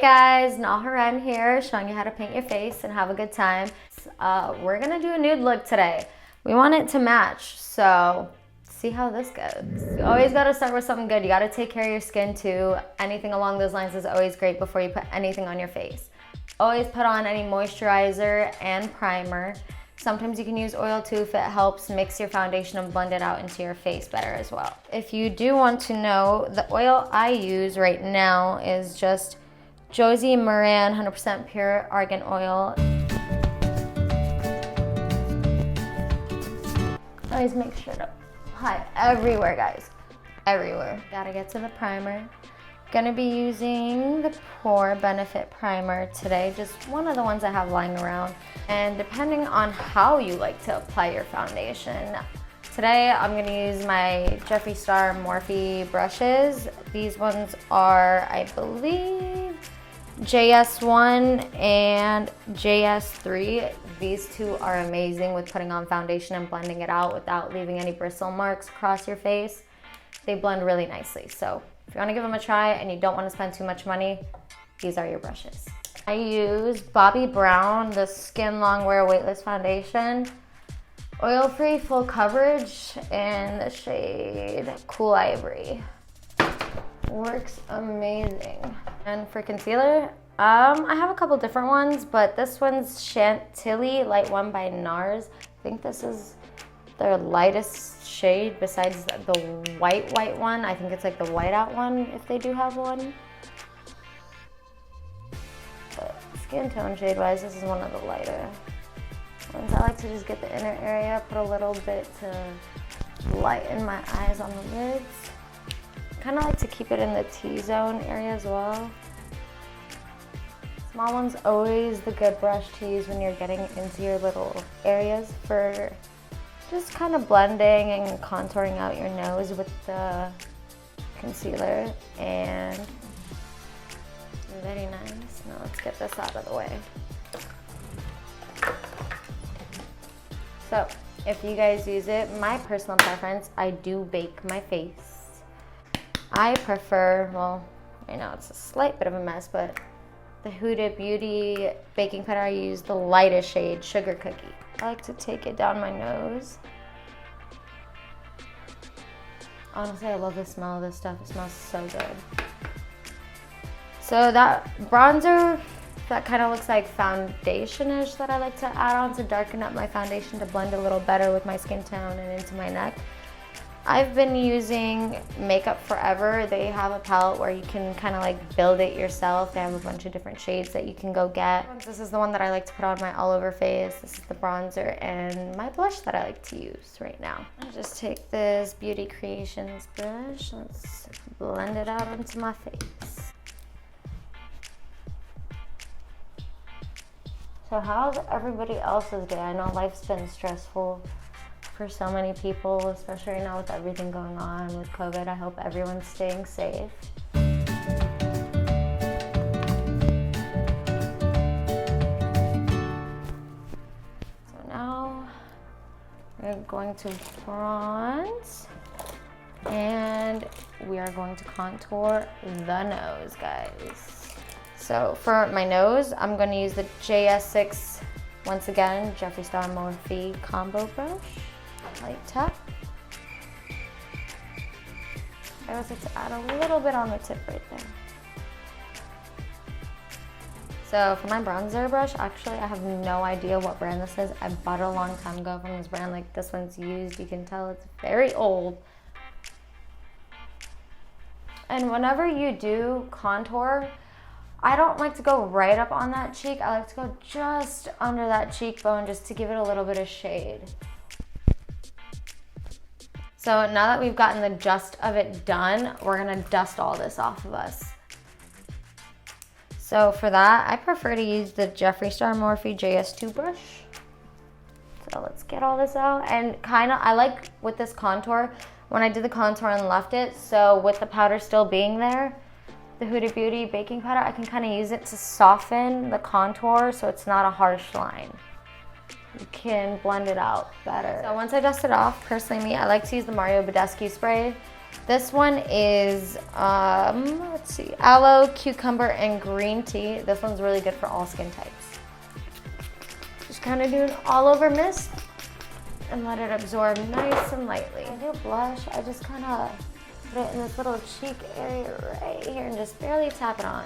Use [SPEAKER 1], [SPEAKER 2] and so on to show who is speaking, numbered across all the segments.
[SPEAKER 1] guys, Nahrain here, showing you how to paint your face and have a good time. We're gonna do a nude look today. We want it to match, so see how this goes. You always gotta start with something good. You gotta take care of your skin too. Anything along those lines is always great before you put anything on your face. Always put on any moisturizer and primer. Sometimes you can use oil too if it helps mix your foundation and blend it out into your face better as well. If you do want to know, the oil I use right now is just Josie Maran 100% pure argan oil. Always make sure to apply everywhere, guys. Everywhere. Gotta get to the primer. Gonna be using the Pore Benefit Primer today, just one of the ones I have lying around. And depending on how you like to apply your foundation, today I'm gonna use my Jeffree Star Morphe brushes. These ones are, I believe, JS1 and JS3. These two are amazing with putting on foundation and blending it out without leaving any bristle marks across your face. They blend really nicely, so if you want to give them a try and you don't want to spend too much money, these are your brushes. I use Bobbi Brown, the Skin Longwear Weightless Foundation. Oil-free, full coverage, in the shade Cool Ivory. Works amazing. And for concealer, I have a couple different ones, but this one's Chantilly Light One by Nars. I think this is their lightest shade besides the white one. I think it's like the whiteout one if they do have one. But skin tone shade wise, this is one of the lighter ones. I like to just get the inner area, put a little bit to lighten my eyes on the lids. Kind of like to keep it in the T-zone area as well. Small one's always the good brush to use when you're getting into your little areas for just kind of blending and contouring out your nose with the concealer. And very nice. Now let's get this out of the way. So if you guys use it, my personal preference, I do bake my face. I prefer, well, right now it's a slight bit of a mess, but the Huda Beauty baking powder, I use the lightest shade, Sugar Cookie. I like to take it down my nose. Honestly, I love the smell of this stuff. It smells so good. So that bronzer, that kind of looks like foundation-ish that I like to add on to darken up my foundation to blend a little better with my skin tone and into my neck. I've been using Makeup Forever. They have a palette where you can kind of like build it yourself. They have a bunch of different shades that you can go get. This is the one that I like to put on my all over face. This is the bronzer and my blush that I like to use right now. I'll just take this Beauty Creations brush. Let's blend it out into my face. So how's everybody else's day? I know life's been stressful for so many people, especially right now with everything going on with COVID. I hope everyone's staying safe. So now we're going to bronze and we are going to contour the nose, guys. So for my nose, I'm going to use the JS6, once again, Jeffree Star Morphe combo brush. Light tap. I always like to add a little bit on the tip right there. So for my bronzer brush, actually I have no idea what brand this is. I bought it a long time ago from this brand. Like, this one's used. You can tell it's very old. And whenever you do contour, I don't like to go right up on that cheek. I like to go just under that cheekbone just to give it a little bit of shade. So now that we've gotten the gist of it done, we're gonna dust all this off of us. So for that, I prefer to use the Jeffree Star Morphe JS2 brush. So let's get all this out. And I like with this contour, when I did the contour and left it, so with the powder still being there, the Huda Beauty baking powder, I can kind of use it to soften the contour so it's not a harsh line. You can blend it out better. So once I dust it off, personally me, I like to use the Badescu spray This one is, let's see, aloe, cucumber, and green tea. This one's really good for all skin types. Just kind of do an all over mist and let it absorb nice and lightly. I do blush, I just kind of put it in this little cheek area right here and just barely tap it on.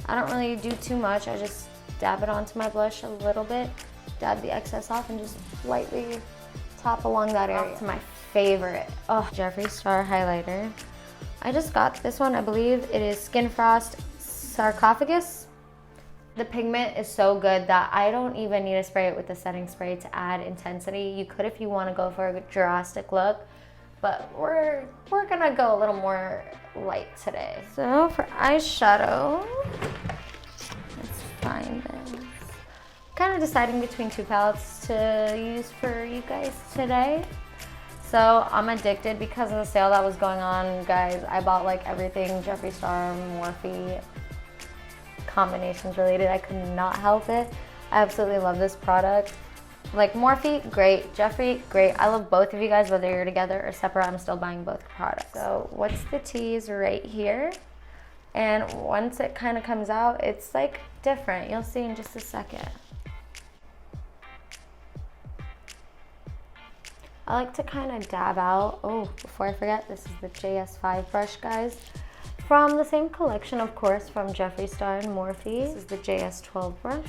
[SPEAKER 1] I don't really do too much, I just dab it onto my blush a little bit, dab the excess off, and just lightly tap along that area. Off to my favorite, Jeffree Star highlighter. I just got this one, I believe it is Skin Frost Sarcophagus. The pigment is so good that I don't even need to spray it with the setting spray to add intensity. You could if you want to go for a drastic look, but we're gonna go a little more light today. So for eyeshadow, let's find this. Kind of deciding between two palettes to use for you guys today. So I'm addicted because of the sale that was going on, guys. I bought like everything Jeffree Star, Morphe, combinations related. I could not help it. I absolutely love this product. Like Morphe, great. Jeffree, great. I love both of you guys, whether you're together or separate. I'm still buying both products. So what's the tease right here? And once it kind of comes out, it's like different. You'll see in just a second. I like to kind of dab out. Oh, before I forget, this is the JS5 brush, guys. From the same collection, of course, from Jeffree Star and Morphe. This is the JS12 brush.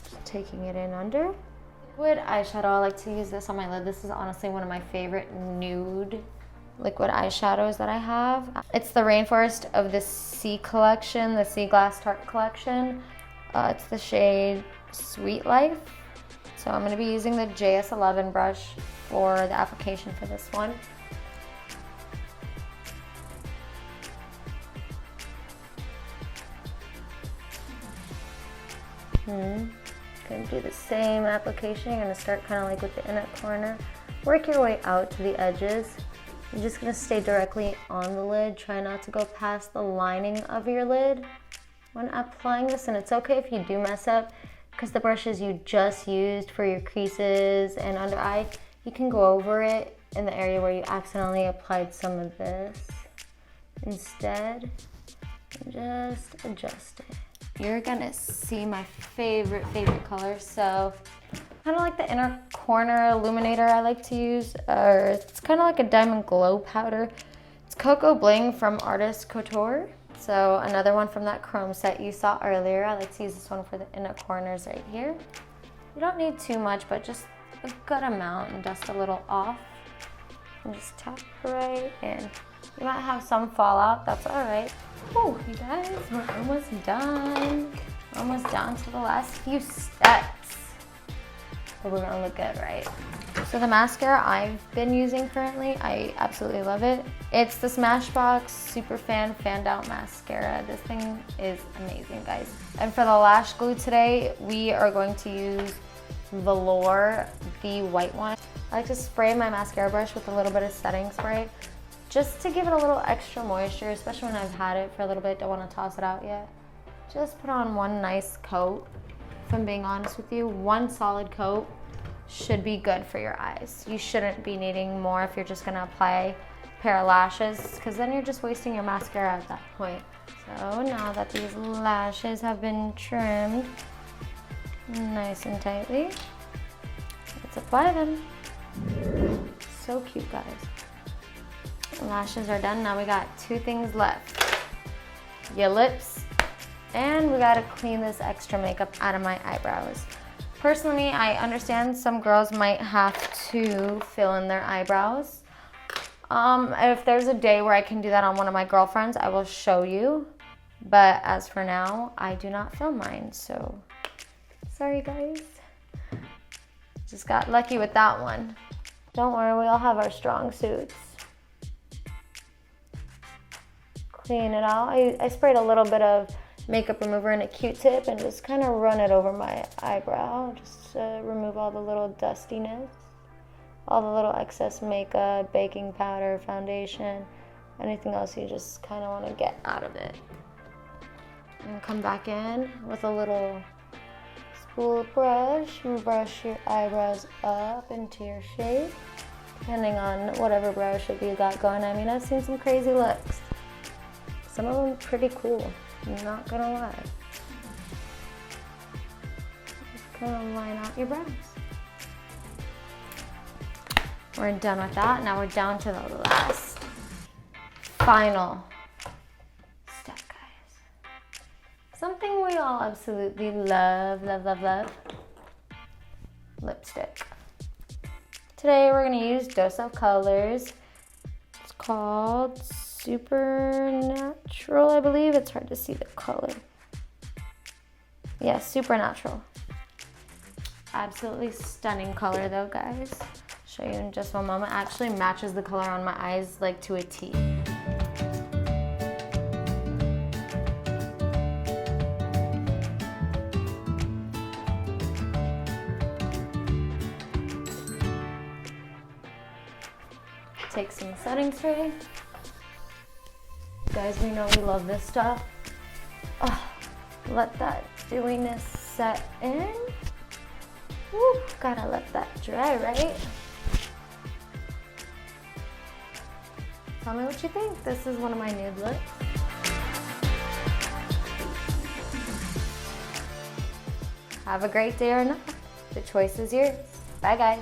[SPEAKER 1] Just taking it in under. Liquid eyeshadow, I like to use this on my lid. This is honestly one of my favorite nude liquid eyeshadows that I have. It's the Rainforest of the Sea collection, the Seaglass Tarte collection. It's the shade Sweet Life. So I'm going to be using the JS11 brush for the application for this one. Gonna do the same application. You're gonna start kind of like with the inner corner. Work your way out to the edges. You're just gonna stay directly on the lid. Try not to go past the lining of your lid when applying this. And it's okay if you do mess up, because the brushes you just used for your creases and under eye, you can go over it in the area where you accidentally applied some of this instead, and just adjust it. You're gonna see my favorite color. So kind of like the inner corner illuminator I like to use, or it's kind of like a diamond glow powder. It's Cocoa Bling from Artist Couture. So another one from that chrome set you saw earlier. I like to use this one for the inner corners right here. You don't need too much, but just a good amount, and dust a little off. And just tap right in. You might have some fallout, that's all right. Oh, you guys, we're almost done. Almost down to the last few steps. But we're gonna look good, right? So the mascara I've been using currently, I absolutely love it. It's the Smashbox Superfan Fanned Out Mascara. This thing is amazing, guys. And for the lash glue today, we are going to use Velour, the white one. I like to spray my mascara brush with a little bit of setting spray, just to give it a little extra moisture, especially when I've had it for a little bit, don't want to toss it out yet. Just put on one nice coat. If I'm being honest with you, one solid coat should be good for your eyes. You shouldn't be needing more if you're just gonna apply a pair of lashes, because then you're just wasting your mascara at that point. So now that these lashes have been trimmed nice and tightly, let's apply them. So cute, guys. Lashes are done. Now we got two things left. Your lips, and we gotta clean this extra makeup out of my eyebrows. Personally, I understand some girls might have to fill in their eyebrows. If there's a day where I can do that on one of my girlfriends, I will show you. But as for now, I do not fill mine, so sorry guys. Just got lucky with that one. Don't worry, we all have our strong suits. Clean it out. I sprayed a little bit of makeup remover and a Q-tip and just kind of run it over my eyebrow, just to remove all the little dustiness, all the little excess makeup, baking powder, foundation, anything else you just kind of want to get out of it. And come back in with a little spool brush and brush your eyebrows up into your shape. depending on whatever brow shape you got going. I mean, I've seen some crazy looks. Some of them pretty cool, I'm not gonna lie. Just gonna line out your brows. We're done with that. Now we're down to the last, final step, guys. Something we all absolutely love, love, love, love. Lipstick. Today we're gonna use Dose of Colors. It's called Supernatural, I believe. It's hard to see the color. Yeah, Supernatural. Absolutely stunning color though, guys. Show you in just one moment. Actually matches the color on my eyes like to a T. Take some setting spray. Guys, we know we love this stuff. Oh, let that dewiness set in. Woo, gotta let that dry, right? Tell me what you think. This is one of my nude looks. Have a great day or not. The choice is yours. Bye, guys.